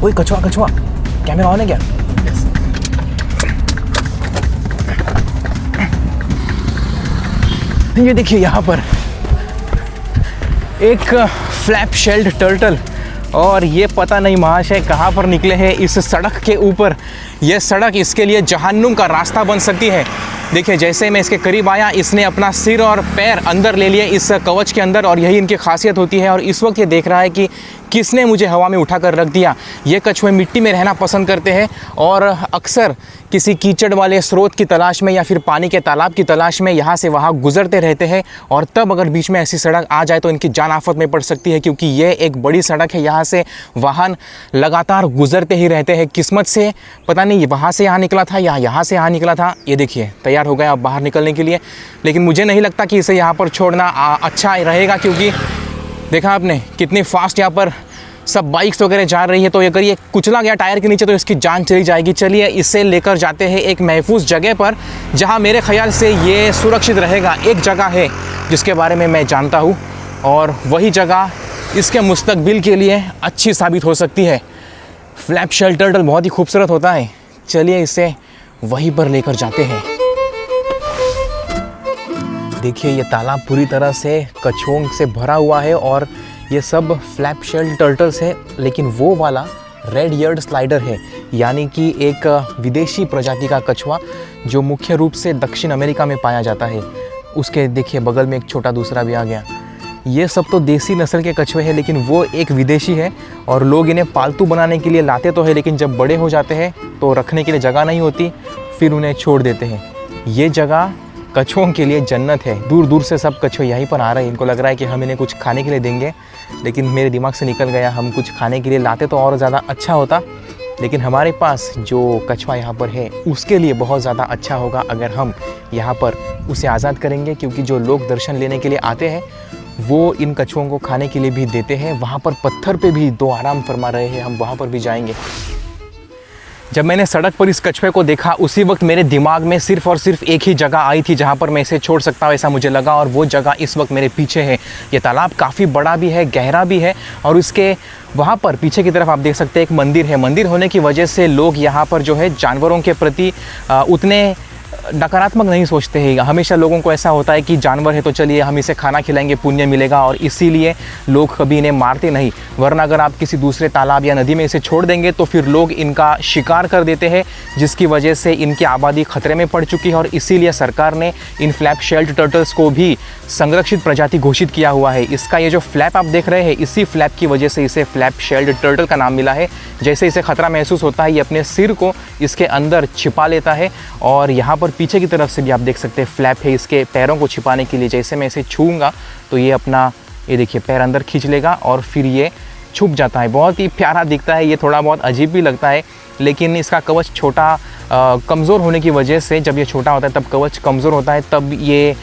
ओए कछुआ कछुआ, कैमरा ऑन है क्या? ये देखिए यहाँ पर एक फ्लैप शेल्ड टर्टल, और ये पता नहीं महाशय कहाँ पर निकले हैं इस सड़क के ऊपर। यह सड़क इसके लिए जहन्नुम का रास्ता बन सकती है। देखिए जैसे मैं इसके करीब आया, इसने अपना सिर और पैर अंदर ले लिए इस कवच के अंदर, और यही इनकी खासियत होती है। और इस वक्त ये देख रहा है कि किसने मुझे हवा में उठा कर रख दिया। ये कछुए मिट्टी में रहना पसंद करते हैं और अक्सर किसी कीचड़ वाले स्रोत की तलाश में या फिर पानी के तालाब की तलाश में यहाँ से वहाँ गुजरते रहते हैं। और तब अगर बीच में ऐसी सड़क आ जाए तो इनकी जान आफत में पड़ सकती है, क्योंकि ये एक बड़ी सड़क है। यहाँ से वाहन लगातार गुजरते ही रहते हैं। किस्मत से पता नहीं वहाँ से यहाँ निकला था या यहाँ से यहाँ निकला था। ये देखिए तैयार हो गया अब बाहर निकलने के लिए, लेकिन मुझे नहीं लगता कि इसे यहाँ पर छोड़ना अच्छा रहेगा, क्योंकि देखा आपने कितनी फास्ट यहाँ पर सब बाइक्स वगैरह जा रही है। तो अगर ये कुचला गया टायर के नीचे तो इसकी जान चली जाएगी। चलिए इसे लेकर जाते हैं एक महफूज जगह पर, जहाँ मेरे ख्याल से ये सुरक्षित रहेगा। एक जगह है जिसके बारे में मैं जानता हूँ, और वही जगह इसके मुस्तकबिल के लिए अच्छी साबित हो सकती है। फ्लैप शेल्ड टर्टल बहुत ही खूबसूरत होता है। चलिए इसे वहीं पर लेकर जाते हैं। देखिए ये तालाब पूरी तरह से कछुओं से भरा हुआ है, और ये सब फ्लैप शेल्ड टर्टल्स है, लेकिन वो वाला रेड ईयर्ड स्लाइडर है, यानी कि एक विदेशी प्रजाति का कछुआ जो मुख्य रूप से दक्षिण अमेरिका में पाया जाता है। उसके देखिए बगल में एक छोटा दूसरा भी आ गया। ये सब तो देसी नस्ल के कछुए हैं, लेकिन वो एक विदेशी है, और लोग इन्हें पालतू बनाने के लिए लाते तो है, लेकिन जब बड़े हो जाते हैं तो रखने के लिए जगह नहीं होती, फिर उन्हें छोड़ देते हैं। ये जगह कछुओं के लिए जन्नत है। दूर दूर से सब कछुए यहीं पर आ रहे हैं। इनको लग रहा है कि हम इन्हें कुछ खाने के लिए देंगे, लेकिन मेरे दिमाग से निकल गया, हम कुछ खाने के लिए लाते तो और ज़्यादा अच्छा होता, लेकिन हमारे पास जो कछुआ यहाँ पर है उसके लिए बहुत ज़्यादा अच्छा होगा अगर हम यहाँ पर उसे आज़ाद करेंगे, क्योंकि जो लोग दर्शन लेने के लिए आते हैं वो इन कछुओं को खाने के लिए भी देते हैं। वहाँ पर पत्थर पे भी दो आराम फरमा रहे हैं, हम वहाँ पर भी जाएंगे। जब मैंने सड़क पर इस कछुए को देखा उसी वक्त मेरे दिमाग में सिर्फ और सिर्फ एक ही जगह आई थी जहाँ पर मैं इसे छोड़ सकता हूँ, ऐसा मुझे लगा, और वो जगह इस वक्त मेरे पीछे है। ये तालाब काफ़ी बड़ा भी है, गहरा भी है, और उसके वहाँ पर पीछे की तरफ आप देख सकते हैं एक मंदिर है। मंदिर होने की वजह से लोग यहाँ पर जो है जानवरों के प्रति उतने नकारात्मक नहीं सोचते हैं। हमेशा लोगों को ऐसा होता है कि जानवर है तो चलिए हम इसे खाना खिलाएंगे, पुण्य मिलेगा, और इसीलिए लोग कभी इन्हें मारते नहीं। वरना अगर आप किसी दूसरे तालाब या नदी में इसे छोड़ देंगे तो फिर लोग इनका शिकार कर देते हैं, जिसकी वजह से इनकी आबादी खतरे में पड़ चुकी है। और इसीलिए सरकार ने इन फ्लैप शेल्ड टर्टल्स को भी संरक्षित प्रजाति घोषित किया हुआ है। इसका ये जो फ्लैप आप देख रहे हैं, इसी फ्लैप की वजह से इसे फ्लैप शेल्ड टर्टल का नाम मिला है। जैसे इसे खतरा महसूस होता है ये अपने सिर को इसके अंदर छिपा लेता है, और यहाँ पर पीछे की तरफ से भी आप देख सकते हैं फ्लैप है इसके पैरों को छिपाने के लिए। जैसे मैं इसे छूऊंगा तो ये अपना ये देखिए पैर अंदर खींच लेगा और फिर ये छुप जाता है। बहुत ही प्यारा दिखता है, ये थोड़ा बहुत अजीब भी लगता है, लेकिन इसका कवच छोटा कमज़ोर होने की वजह से, जब ये छोटा होता है तब कवच कमज़ोर होता है, तब ये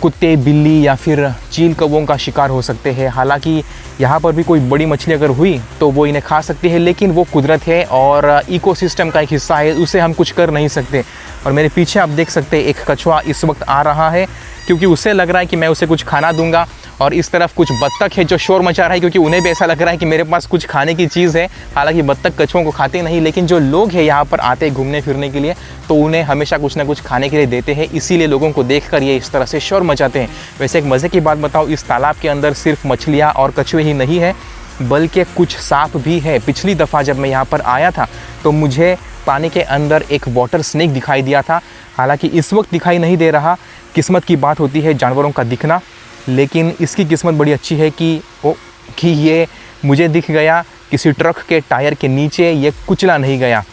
कुत्ते, बिल्ली या फिर चील कौवों का शिकार हो सकते हैं। हालांकि यहाँ पर भी कोई बड़ी मछली अगर हुई तो वो इन्हें खा सकती है, लेकिन वो कुदरत है और इकोसिस्टम का एक हिस्सा है, उसे हम कुछ कर नहीं सकते। और मेरे पीछे आप देख सकते हैं एक कछुआ इस वक्त आ रहा है, क्योंकि उसे लग रहा है कि मैं उसे कुछ खाना दूंगा। और इस तरफ कुछ बत्तख है जो शोर मचा रहा है, क्योंकि उन्हें भी ऐसा लग रहा है कि मेरे पास कुछ खाने की चीज़ है। हालांकि बत्तख कछुओं को खाते नहीं, लेकिन जो लोग हैं यहाँ पर आते घूमने फिरने के लिए तो उन्हें हमेशा कुछ ना कुछ खाने के लिए देते हैं, इसीलिए लोगों को देखकर ये इस तरह से शोर मचाते हैं। वैसे एक मज़े की बात बताऊँ, इस तालाब के अंदर सिर्फ मछलियाँ और कछुए ही नहीं है, बल्कि कुछ सांप भी है। पिछली दफ़ा जब मैं यहाँ पर आया था तो मुझे पानी के अंदर एक वाटर स्नेक दिखाई दिया था। हालांकि इस वक्त दिखाई नहीं दे रहा। किस्मत की बात होती है जानवरों का दिखना, लेकिन इसकी किस्मत बड़ी अच्छी है कि ये मुझे दिख गया किसी ट्रक के टायर के नीचे, ये कुचला नहीं गया।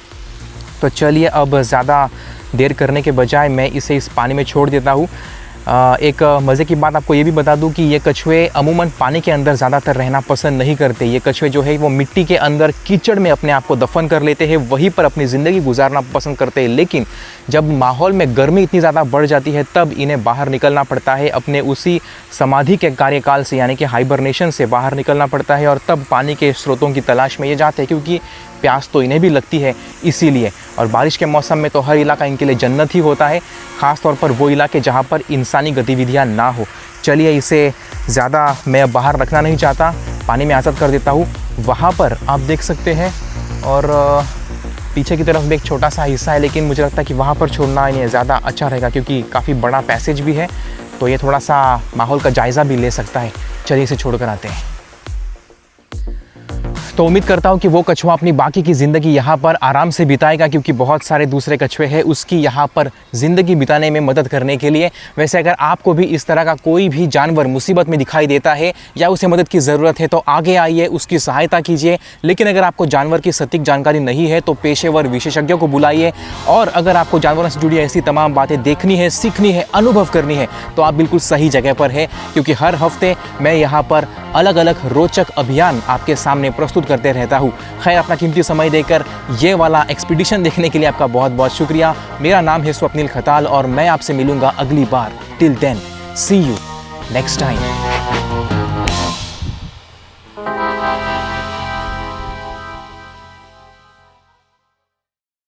तो चलिए अब ज़्यादा देर करने के बजाय मैं इसे इस पानी में छोड़ देता हूँ। एक मज़े की बात आपको ये भी बता दूं कि ये कछुए अमूमन पानी के अंदर ज़्यादातर रहना पसंद नहीं करते। ये कछुए जो है वो मिट्टी के अंदर कीचड़ में अपने आप को दफन कर लेते हैं, वहीं पर अपनी ज़िंदगी गुजारना पसंद करते हैं। लेकिन जब माहौल में गर्मी इतनी ज़्यादा बढ़ जाती है तब इन्हें बाहर निकलना पड़ता है, अपने उसी समाधि के कार्यकाल से यानी कि हाइबरनेशन से बाहर निकलना पड़ता है, और तब पानी के स्रोतों की तलाश में ये जाते हैं, क्योंकि प्यास तो इन्हें भी लगती है इसीलिए। और बारिश के मौसम में तो हर इलाका इनके लिए जन्नत ही होता है, ख़ास तौर पर वो इलाके जहाँ पर इंसानी गतिविधियाँ ना हो। चलिए इसे ज़्यादा मैं बाहर रखना नहीं चाहता, पानी में आज़ाद कर देता हूँ। वहाँ पर आप देख सकते हैं और पीछे की तरफ भी एक छोटा सा हिस्सा है, लेकिन मुझे लगता है कि वहाँ पर छोड़ना इन्हें ज़्यादा अच्छा रहेगा क्योंकि काफ़ी बड़ा पैसेज भी है, तो ये थोड़ा सा माहौल का जायज़ा भी ले सकता है। चलिए इसे छोड़ कर आते हैं। तो उम्मीद करता हूँ कि वो कछुआ अपनी बाकी की ज़िंदगी यहाँ पर आराम से बिताएगा, क्योंकि बहुत सारे दूसरे कछुए हैं उसकी यहाँ पर ज़िंदगी बिताने में मदद करने के लिए। वैसे अगर आपको भी इस तरह का कोई भी जानवर मुसीबत में दिखाई देता है या उसे मदद की ज़रूरत है तो आगे आइए, उसकी सहायता कीजिए। लेकिन अगर आपको जानवर की सटीक जानकारी नहीं है तो पेशेवर विशेषज्ञों को बुलाइए। और अगर आपको जानवरों से जुड़ी ऐसी तमाम बातें देखनी है, सीखनी है, अनुभव करनी है तो आप बिल्कुल सही जगह पर है, क्योंकि हर हफ्ते मैं यहाँ पर अलग अलग रोचक अभियान आपके सामने प्रस्तुत करते रहता हूँ। खैर, अपना कीमती समय देकर ये वाला एक्सपीडिशन देखने के लिए आपका बहुत बहुत शुक्रिया। मेरा नाम है स्वप्निल खताल और मैं आपसे मिलूंगा अगली बार। Till then, see you next time.